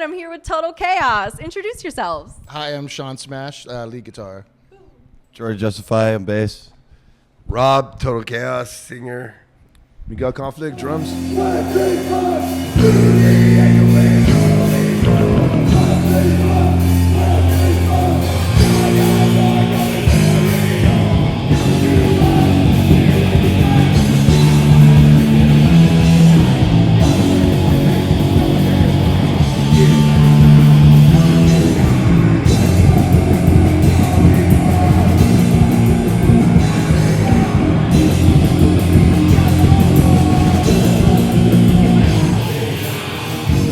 and I'm here with Total Chaos. Introduce yourselves. Hi, I'm Sean Smash, lead guitar. George Justify, I'm bass. Rob, Total Chaos, singer. Miguel Conflict, drums. You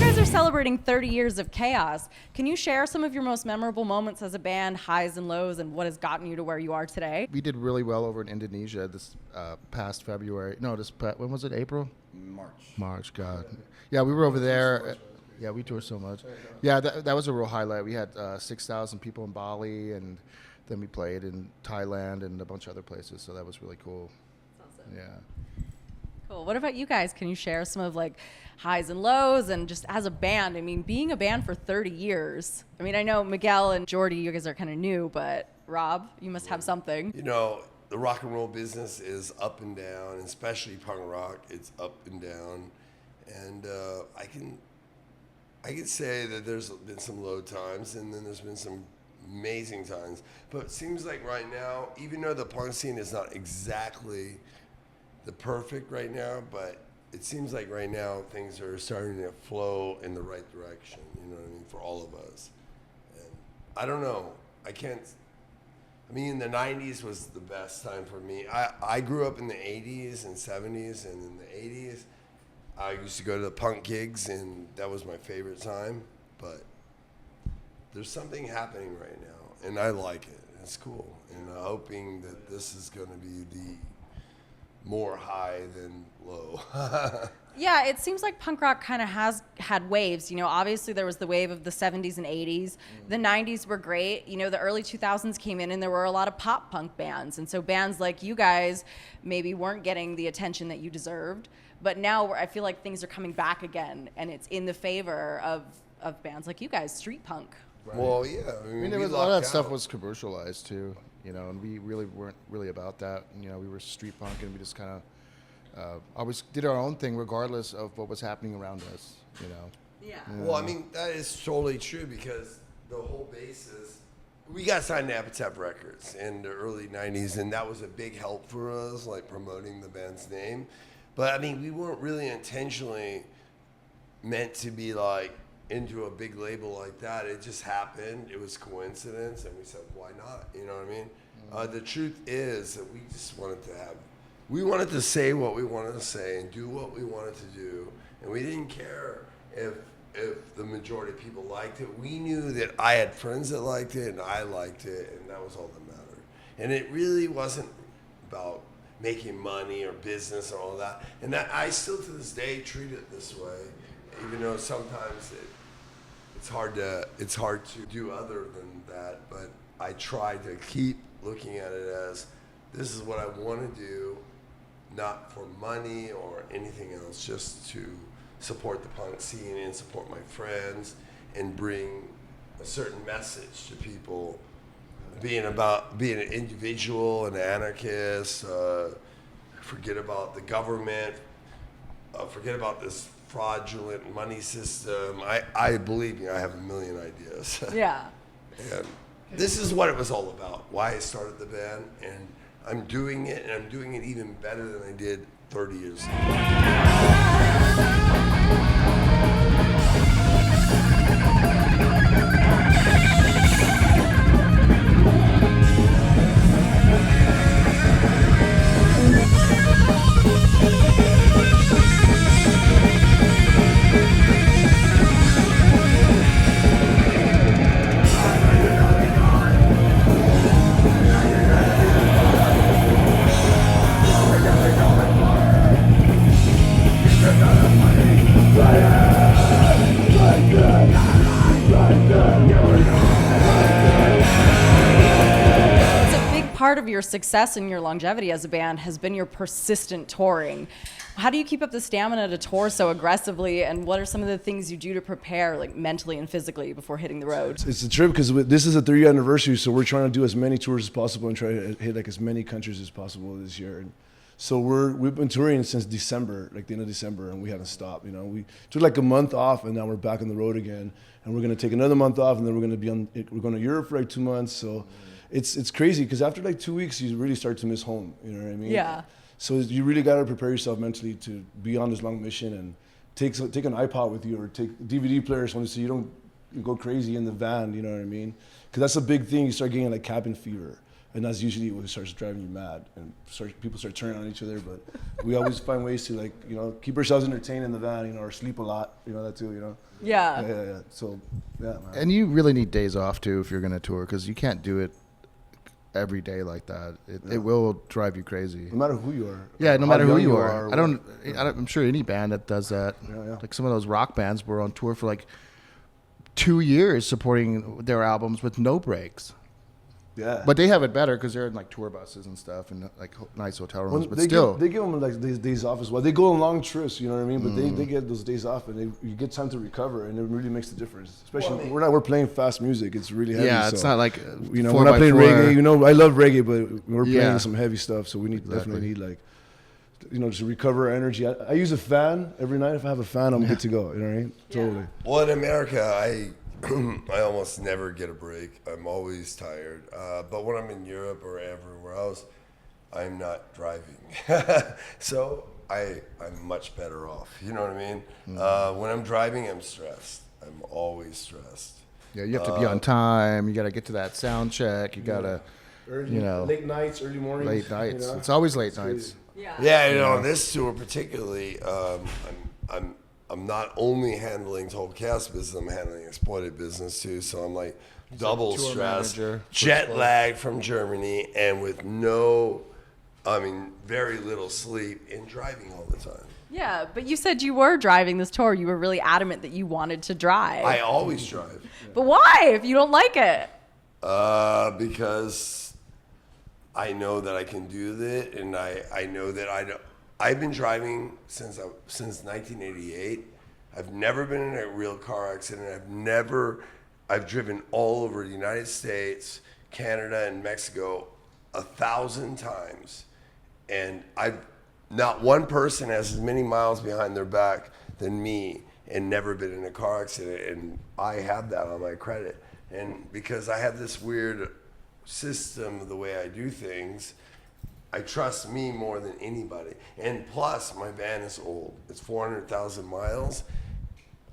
guys are celebrating 30 years of Chaos. Can you share some of your most memorable moments as a band, highs and lows, and what has gotten you to where you are today? We did really well over in Indonesia this past February. No, when was it? April? March, God. Yeah, we were over there. Yeah, we toured so much. Yeah, that was a real highlight. We had 6,000 people in Bali, and then we played in Thailand and a bunch of other places, so that was really cool. That's awesome. Yeah. Cool. What about you guys? Can you share some of like highs and lows and just as a band? I mean, being a band for 30 years. I mean, I know Miguel and Jordy, you guys are kind of new, but Rob, you must have something. You know, the rock and roll business is up and down, especially punk rock. It's up and down, and I can say that there's been some low times, and then there's been some amazing times. But it seems like right now, even though the punk scene is not exactly the perfect right now, but it seems like right now things are starting to flow in the right direction, you know what I mean, for all of us. And I don't know, I mean, the 90s was the best time for me. I grew up in the 80s and 70s, and in the 80s, I used to go to the punk gigs, and that was my favorite time, but there's something happening right now, and I like it. It's cool, and I'm hoping that this is gonna be the more high than low. Yeah, it seems like punk rock kind of has had waves. You know, obviously there was the wave of the 70s and 80s. The 90s were great. You know, the early 2000s came in and there were a lot of pop punk bands. And so bands like you guys maybe weren't getting the attention that you deserved. But now I feel like things are coming back again, and it's in the favor of bands like you guys, street punk. Right. Well, yeah. I mean, there was a lot of that stuff was commercialized too, you know, and we really weren't really about that. You know, we were street punk, and we just kind of always did our own thing regardless of what was happening around us, you know. Yeah. Well, I mean, that is totally true, because the whole basis, we got signed to Epitaph Records in the early 90s, and that was a big help for us, like promoting the band's name. But I mean, we weren't really intentionally meant to be like into a big label like that. It just happened. It was coincidence, and we said, why not? You know what I mean? The truth is that we just we wanted to say what we wanted to say and do what we wanted to do, and we didn't care if the majority of people liked it. We knew that I had friends that liked it, and I liked it, and that was all that mattered. And it really wasn't about making money or business or all that. And that I still to this day treat it this way, even though sometimes it's hard to do other than that. But I try to keep looking at it as this is what I want to do, not for money or anything else, just to support the punk scene and support my friends and bring a certain message to people. Being an individual, an anarchist, forget about the government, forget about this fraudulent money system. I believe me, I have a million ideas. Yeah. And this is what it was all about, why I started the band, and I'm doing it, and I'm doing it even better than I did 30 years ago. part of your success and your longevity as a band has been your persistent touring. How do you keep up the stamina to tour so aggressively, and what are some of the things you do to prepare, like mentally and physically, before hitting the road? It's a trip because this is a 3-year anniversary, so we're trying to do as many tours as possible and try to hit like as many countries as possible this year. And so we've been touring since December, like the end of December, and we haven't stopped. You know, we took like a month off, and now we're back on the road again. And we're gonna take another month off, and then we're going to Europe for like 2 months. So it's crazy because after like 2 weeks, you really start to miss home. You know what I mean? Yeah. So you really got to prepare yourself mentally to be on this long mission, and take an iPod with you, or take DVD players so you don't go crazy in the van. You know what I mean? Because that's a big thing. You start getting like cabin fever, and that's usually what starts driving you mad, and people start turning on each other. But we always find ways to, like, you know, keep ourselves entertained in the van, you know, or sleep a lot. You know that too. You know. Yeah. Yeah. So, yeah, man. And you really need days off too if you're gonna tour, because you can't do it every day like that. It will drive you crazy. No matter who you are. Yeah, no how matter who young you are. or I'm sure any band that does that. Yeah. Like some of those rock bands were on tour for like 2 years supporting their albums with no breaks. Yeah. But they have it better because they're in like tour buses and stuff and like nice hotel rooms. But they still, they give them like these days off as well. They go on long trips, you know what I mean? But they get those days off, and you get time to recover, and it really makes the difference. Especially we're playing fast music. It's really heavy. yeah, it's so, not like you know, we're not playing 4x4. reggae. You know, I love reggae, but we're playing Yeah. some heavy stuff, so we Exactly. definitely need, like, you know, just to recover our energy. I use a fan every night. If I have a fan, I'm good to go. You know what I mean? Totally. Well, in America, I almost never get a break. I'm always tired. But when I'm in Europe or everywhere else, I'm not driving. So I'm much better off. You know what I mean? When I'm driving, I'm stressed. I'm always stressed. Yeah, you have to be on time. You got to get to that sound check. You got to, you know, late nights, early mornings. late nights. You know? It's always late It's nights. crazy. Yeah, you know, this tour particularly, I'm not only handling Total Chaos business, I'm handling exploited business too. So I'm like double tour stressed, manager, jet lagged from Germany, and with very little sleep and driving all the time. Yeah, but you said you were driving this tour. You were really adamant that you wanted to drive. I always drive. But why, if you don't like it? Because I know that I can do that, and I know that I've been driving since 1988. I've never been in a real car accident. I've driven all over the United States, Canada, and Mexico 1,000 times, and not one person has as many miles behind their back than me and never been in a car accident, and I have that on my credit. And because I have this weird system, the way I do things, I trust me more than anybody. And plus, my van is old. It's 400,000 miles.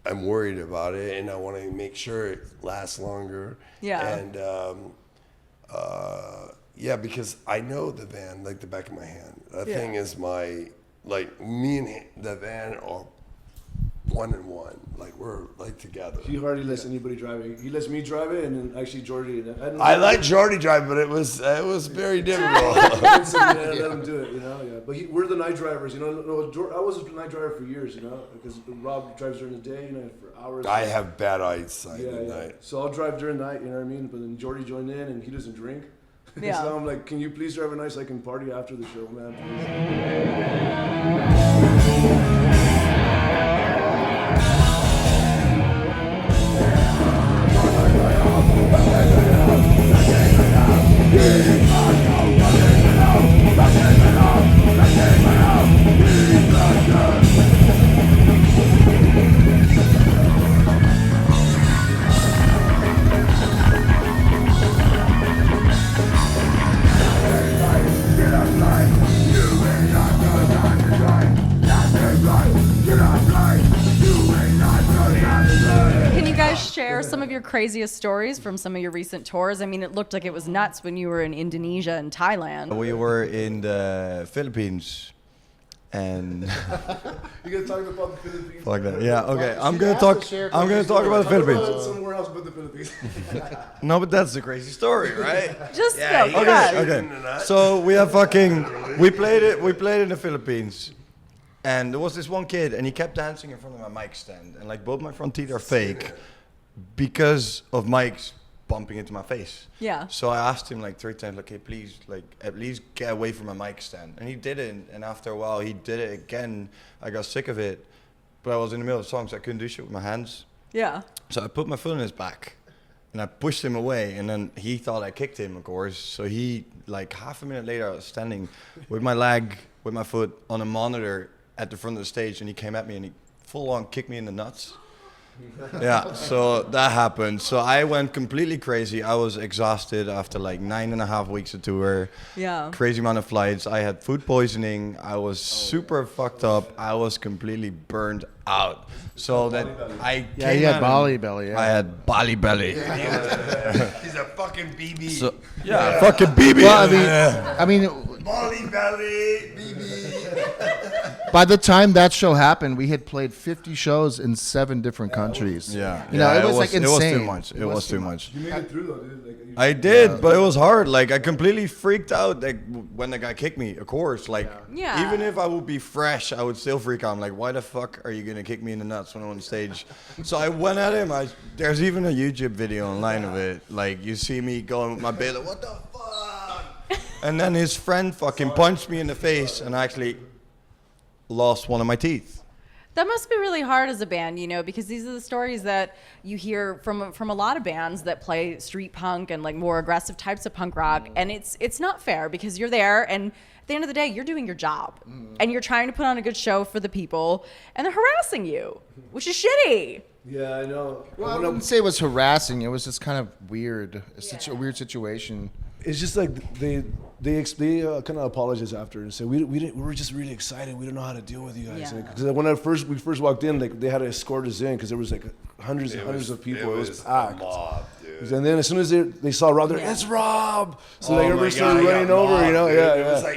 I'm worried about it, and I want to make sure it lasts longer. Yeah. And yeah, because I know the van like the back of my hand. That thing is me and the van are one and one. Like, we're like together. He hardly lets anybody drive it. He lets me drive it, and then actually Jordy. I let Jordy drive, but it was very difficult. Let him do it, you know. Yeah, but we're the night drivers, you know. I was a night driver for years, you know, because Rob drives during the day, you know, for hours. I have bad eyesight at night. So I'll drive during the night, you know what I mean. But then Jordy joined in, and he doesn't drink. Yeah. So I'm like, can you please drive a night so I can party after the show, man? Can you guys share some of your craziest stories from some of your recent tours? I mean, it looked like it was nuts when you were in Indonesia and Thailand. We were in the Philippines, and You gonna talk about the Philippines? like that. Yeah, okay. She I'm gonna has talk. to share I'm gonna crazy talk about the Talk Philippines. about somewhere else but the Philippines. No, but that's a crazy story, right? Just Yeah, go. he Come got on. it. Okay. So we have we played in the Philippines, and there was this one kid, and he kept dancing in front of my mic stand, and like both my front teeth are fake because of Mike's bumping into my face. Yeah. So I asked him like 3 times, like, hey, please, like, at least get away from my mic stand. And he did it. And after a while, he did it again. I got sick of it. But I was in the middle of songs, so I couldn't do shit with my hands. Yeah. So I put my foot in his back. And I pushed him away, and then he thought I kicked him, of course. So he, like half a minute later, I was standing with my leg, with my foot on a monitor at the front of the stage, and he came at me and he full on kicked me in the nuts. Yeah, so that happened. So I went completely crazy. I was exhausted after like 9.5 weeks of tour. Yeah. Crazy amount of flights. I had food poisoning. I was super fucked up. I was completely burned out. So that I Yeah, came you had out Bali and belly. Yeah. I had Bali belly. He's a fucking BB. So, yeah, fucking BB. Well, I mean, Bali belly, BB. by the time that show happened, we had played 50 shows in 7 different countries. Yeah, You know, yeah, it was like It was insane. too much. It was too much. You made it through though, dude. Like, I did, but it was hard. Like I completely freaked out. Like when the guy kicked me, of course. Like Yeah. even if I would be fresh, I would still freak out. I'm like, why the fuck are you gonna kick me in the nuts when I'm on stage? So I went at him. There's even a YouTube video online of it. Like you see me going with my bit, like, what the fuck? And then his friend fucking punched me in the face, and I actually lost one of my teeth. That must be really hard as a band, you know, because these are the stories that you hear from a lot of bands that play street punk and like more aggressive types of punk rock, and it's not fair because you're there, and at the end of the day, you're doing your job, and you're trying to put on a good show for the people, and they're harassing you, which is shitty. yeah, I know. Well, I wouldn't say it was harassing. It was just kind of weird, a weird situation. It's just like they kind of apologize after and say we were just really excited. We don't know how to deal with you guys. Yeah. Because when we first walked in, like they had to escort us in because there was like hundreds and hundreds of people. It was packed. A mob, dude. And then as soon as they saw Rob, they're Yeah. it's Rob. So Oh like my everybody God, started I got running over. You know, mobbed, dude.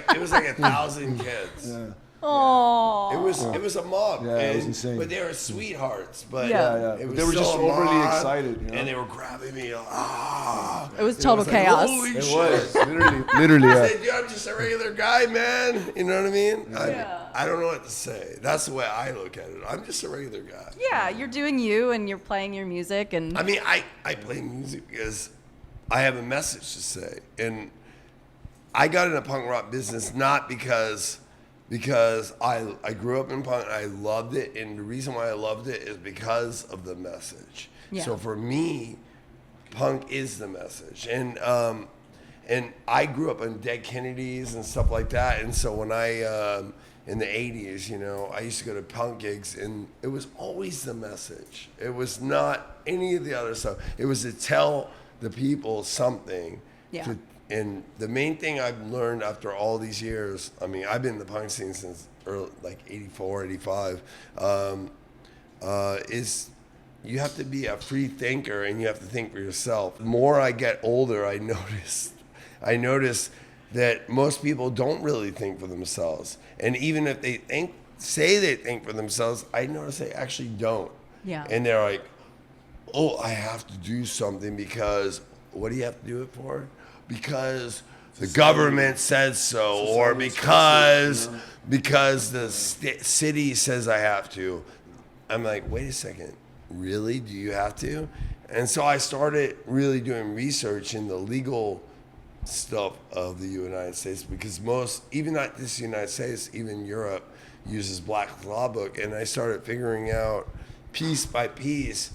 yeah, It was like 1,000 kids. Oh. It was a mob. Yeah, it was insane. But they were sweethearts. But Yeah. it was They were still just a overly mob, excited, you know? and they were grabbing me. Ah. It was total It was like, chaos. Holy It shit. was literally. I Yeah. said, dude, I'm just a regular guy, man. You know what I mean? Yeah. I don't know what to say. That's the way I look at it. I'm just a regular guy. Yeah, you're doing you and you're playing your music, and I mean, I play music because I have a message to say. And I got in the punk rock business not because I grew up in punk and I loved it. And the reason why I loved it is because of the message. Yeah. So for me, punk is the message. And I grew up on Dead Kennedys and stuff like that. And so when I, in the 80s, you know, I used to go to punk gigs and it was always the message. It was not any of the other stuff. It was to tell the people something. Yeah. And the main thing I've learned after all these years, I mean, I've been in the punk scene since early, like 84, 85, is you have to be a free thinker and you have to think for yourself. The more I get older, I notice that most people don't really think for themselves. And even if they say they think for themselves, I notice they actually don't. Yeah. And they're like, oh, I have to do something because, what do you have to do it for? Because the government says so, or because the city says I have to. I'm like, wait a second, really? Do you have to? And so I started really doing research in the legal stuff of the United States, because even not just the United States, even Europe uses Black's Law Book, and I started figuring out piece by piece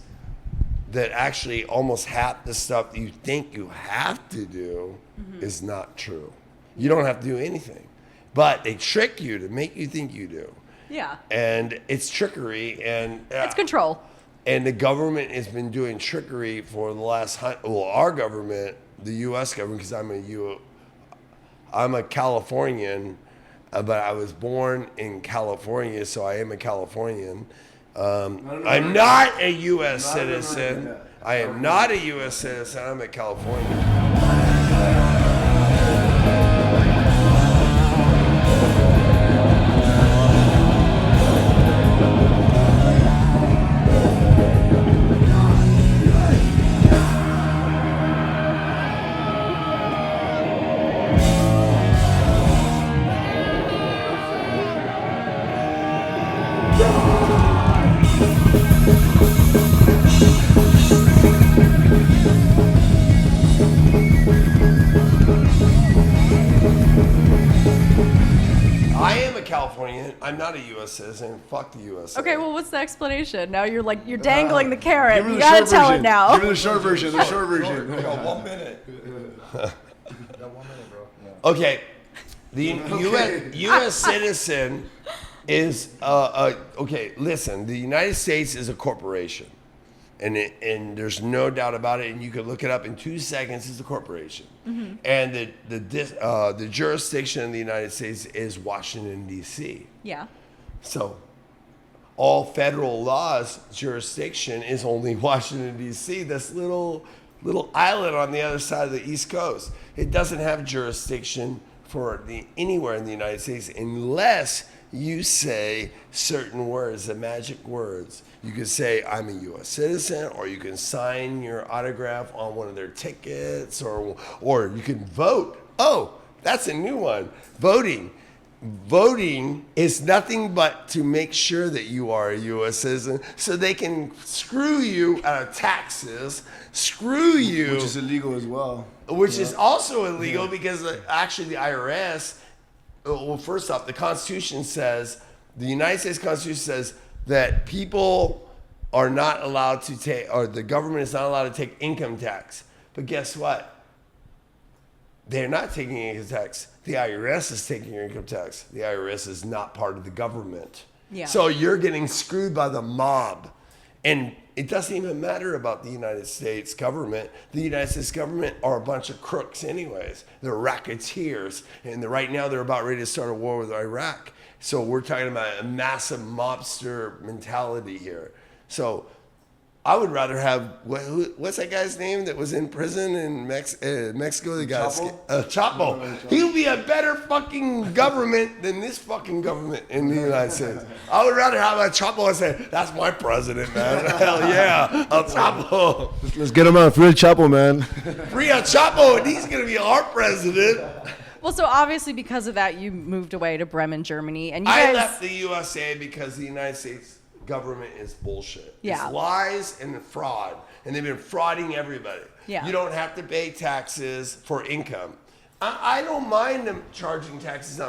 that actually almost half the stuff you think you have to do is not true. You don't have to do anything, but they trick you to make you think you do. yeah, And it's trickery, and it's control. and the government has been doing trickery for the last our government, the U.S. government, because I'm a Californian, but I was born in California, so I am a Californian. I'm not a U.S. citizen. I am not a U.S. citizen. I'm a Californian. Californian. I'm not a U.S. citizen. Fuck the U.S. Okay, well, what's the explanation? Now you're dangling the carrot. Give her You the gotta short tell version. it now. Give her the short version. The short version. I got 1 minute. Got 1 minute, bro. Okay. The U.S. citizen is okay. Listen, the United States is a corporation, and there's no doubt about it. And you can look it up in 2 seconds. It's a corporation, and the jurisdiction in the United States is Washington D.C. Yeah. So, all federal laws jurisdiction is only Washington D.C. This little island on the other side of the East Coast. It doesn't have jurisdiction for anywhere in the United States unless you say certain words, the magic words. You can say, I'm a U.S. citizen, or you can sign your autograph on one of their tickets, or you can vote. Oh, that's a new one. Voting. Voting is nothing but to make sure that you are a U.S. citizen so they can screw you out of taxes, screw you. Which is illegal as well. Which is also illegal because actually the IRS, well, first off, the Constitution says, the United States Constitution says that people are not allowed to take, or the government is not allowed to take income tax. But guess what? They're not taking income tax. The IRS is taking your income tax. The IRS is not part of the government. Yeah. So you're getting screwed by the mob. And it doesn't even matter about the United States government. The United States government are a bunch of crooks anyways. They're racketeers. And right now they're about ready to start a war with Iraq. So we're talking about a massive mobster mentality here. So I would rather have, what's that guy's name that was in prison in Mexico? The guy, Chapo. He would be a better fucking government than this fucking government in the United States. I would rather have a Chapo and say, that's my president, man. Hell yeah, El Chapo. Let's get him out. Free Chapo, man. Free El Chapo, and he's going to be our president. Well, so obviously because of that, you moved away to Bremen, Germany. And you I guys... left the USA because the United States government is bullshit. Yeah. It's lies and fraud. And they've been frauding everybody. Yeah. You don't have to pay taxes for income. I don't mind them charging taxes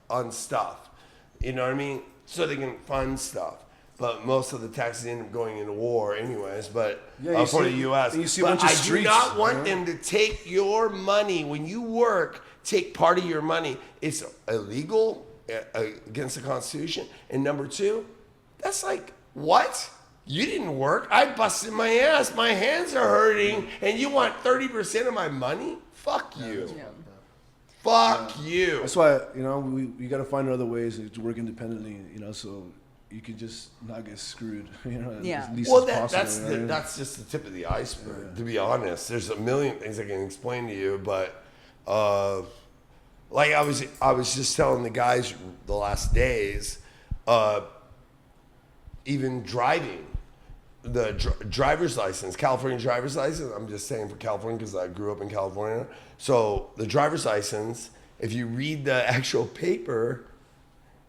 on stuff. You know what I mean? So they can fund stuff. But most of the taxes end up going into war anyways, but for the U.S. You see a but bunch of I streets, do not want them to take your money. When you work, take part of your money. It's illegal against the Constitution. And number two, that's like, what? You didn't work. I busted my ass. My hands are hurting. And you want 30% of my money? Fuck you. Yeah. Fuck you. That's why, we got to find other ways to work independently, so you can just not get screwed, Yeah. as least Well, as possible. that's just the tip of the iceberg, to be honest. There's a million things I can explain to you, but like I was just telling the guys the last days, even driving, the driver's license, California driver's license, I'm just saying for California because I grew up in California. So the driver's license, if you read the actual paper,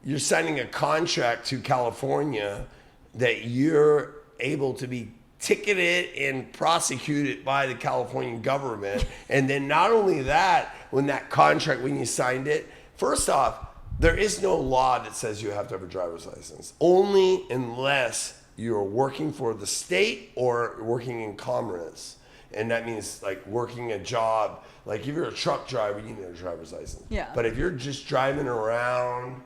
you're signing a contract to California that you're able to be ticketed and prosecuted by the California government. And then not only that, when you signed it, first off, there is no law that says you have to have a driver's license, only unless you're working for the state or working in commerce. And that means like working a job, like if you're a truck driver, you need a driver's license. Yeah. But if you're just driving around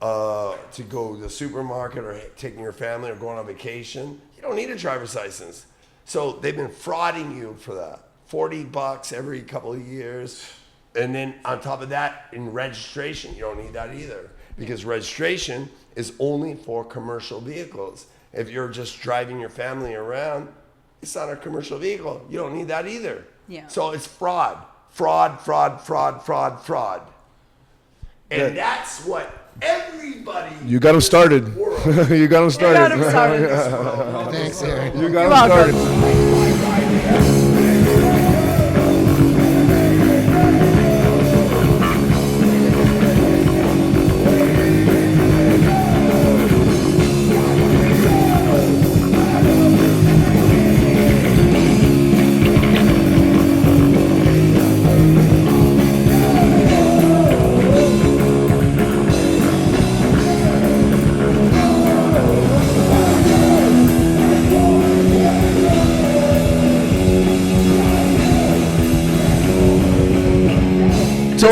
to go to the supermarket or taking your family or going on vacation, you don't need a driver's license. So they've been frauding you for that. $40 every couple of years. And then on top of that, in registration, you don't need that either, because registration is only for commercial vehicles. If you're just driving your family around, it's not a commercial vehicle. You don't need that either. Yeah. So it's fraud. Fraud. And that's what everybody... You got them started. You got them started. Thanks, Erin. You got them started.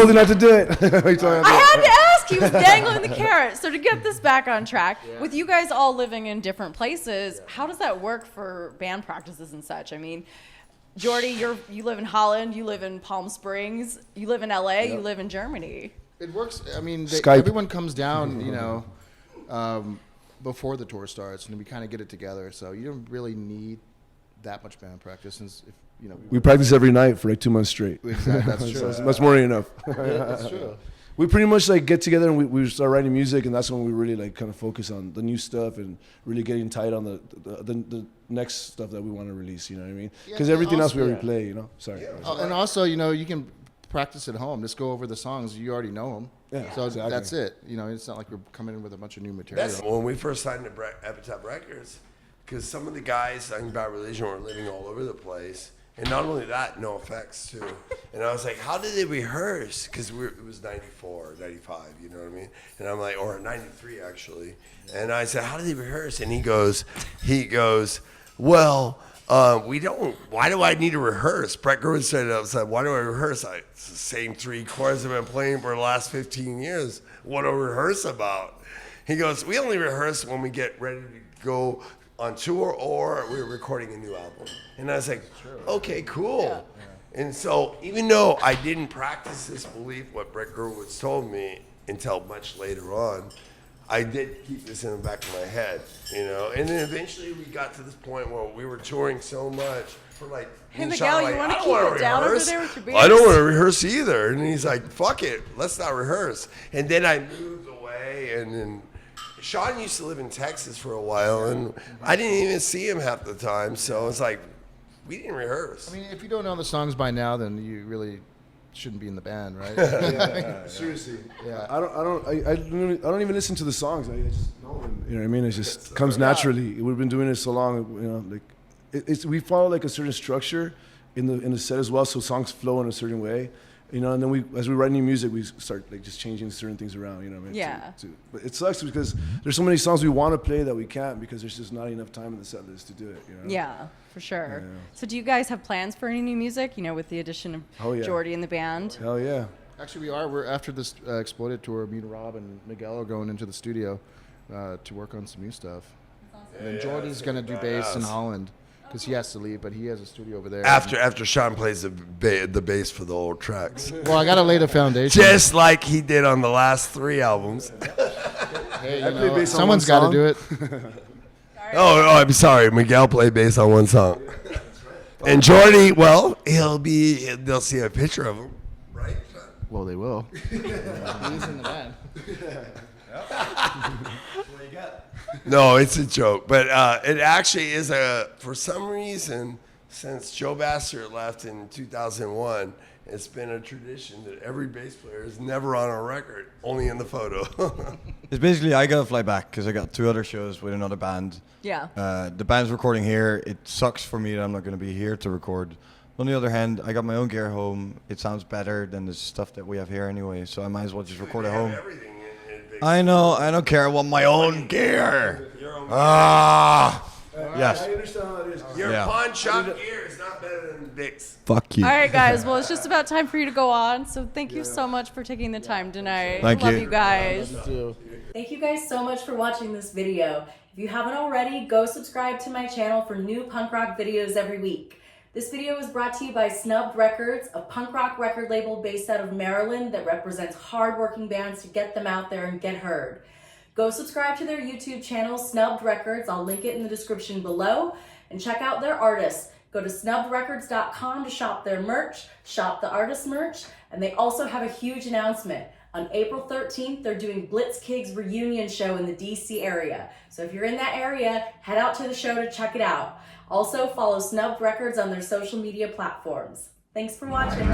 told you not to do it. He told you not to do it. I had to ask. He was dangling the carrot. So to get this back on track, with you guys all living in different places, how does that work for band practices and such? I mean, Jordy, you live in Holland, you live in Palm Springs, you live in LA, you live in Germany. It works. I mean, Skype. everyone comes down, you know, before the tour starts, and we kind of get it together. So you don't really need that much band practice, since if you know We practice every night for like 2 months straight. Exactly, that's true. So that's more than enough. That's true. We pretty much like get together and we start writing music, and that's when we really like kind of focus on the new stuff and really getting tight on the next stuff that we want to release. You know what I mean? Because Yeah, everything else we already yeah. play. You know. Sorry. And also, you know, you can practice at home. Just go over the songs. You already know them. Yeah, So exactly. that's it. You know, it's not like we're coming in with a bunch of new material. That's when we first signed to Epitaph Records, because some of the guys talking about religion were living all over the place. And not only that, no effects too. And I was like, how did they rehearse? Because it was 94, 95, you know what I mean? And I'm like, or 93 actually. And I said, how did they rehearse? And he goes, well, we don't, why do I need to rehearse? Brett Gerwin said, why do I rehearse? It's the same 3 chords I've been playing for the last 15 years. What do I rehearse about? He goes, we only rehearse when we get ready to go on tour or we're recording a new album. And I was like, okay, cool. Yeah. And so even though I didn't practice this belief, what Brett Gerwitz told me, until much later on, I did keep this in the back of my head, you know. And then eventually we got to this point where we were touring so much for like, Hey, and Miguel, Sean, you like, want I to don't keep wanna it down over rehearse. there with your beers? I don't want to rehearse either. And he's like, fuck it, let's not rehearse. And then I moved away, and then Sean used to live in Texas for a while, and I didn't even see him half the time. So it's like, we didn't rehearse. I mean, if you don't know the songs by now, then you really shouldn't be in the band, right? Seriously. Yeah. I don't even listen to the songs. I just know them. You know what I mean? It just comes naturally. We've been doing it so long. You know, like we follow like a certain structure in the set as well, so songs flow in a certain way. You know, and then as we write new music, we start like just changing certain things around. You know what I mean? Yeah. But it sucks because there's so many songs we want to play that we can't because there's just not enough time in the set list to do it. You know? Yeah, for sure. Yeah. So do you guys have plans for any new music, you know, with the addition of Oh, yeah. Jordy in the band? Hell yeah. Actually, we are. We're after this Exploded tour. Me and Rob and Miguel are going into the studio to work on some new stuff. And then Jordy's gonna do bass in Holland because he has to leave, but he has a studio over there. After Sean plays the bass for the old tracks. Well, I gotta lay the foundation. Just like he did on the last 3 albums. Hey, you I play know, bass on someone's one got to song. do it. Oh, I'm sorry. Miguel played bass on one song. And Jordy, well, they'll see a picture of him, right? Well, they will. He's in the band. No, it's a joke. But it actually is for some reason, since Joe Bassett left in 2001, it's been a tradition that every bass player is never on a record, only in the photo. It's basically I gotta fly back because I got 2 other shows with another band. Yeah. The band's recording here. It sucks for me that I'm not gonna be here to record. On the other hand, I got my own gear home. It sounds better than the stuff that we have here anyway, so I might as well just record at home. Everything in big I know. I don't care. I want my own gear. Ah. Yes. I understand how that is. Your Yeah. pawn shop gear is not better than Vic's. Fuck you. All right, guys. Well, it's just about time for you to go on. So thank you so much for taking the time tonight. Thank Love you. you guys. Do. Thank you guys so much for watching this video. If you haven't already, go subscribe to my channel for new punk rock videos every week. This video is brought to you by Snubbed Records, a punk rock record label based out of Maryland that represents hard-working bands to get them out there and get heard. Go subscribe to their YouTube channel, Snubbed Records. I'll link it in the description below. And check out their artists. Go to snubbedrecords.com to shop their merch, shop the artist merch, and they also have a huge announcement. On April 13th, they're doing Blitzkig's reunion show in the DC area. So if you're in that area, head out to the show to check it out. Also, follow Snubbed Records on their social media platforms. Thanks for watching.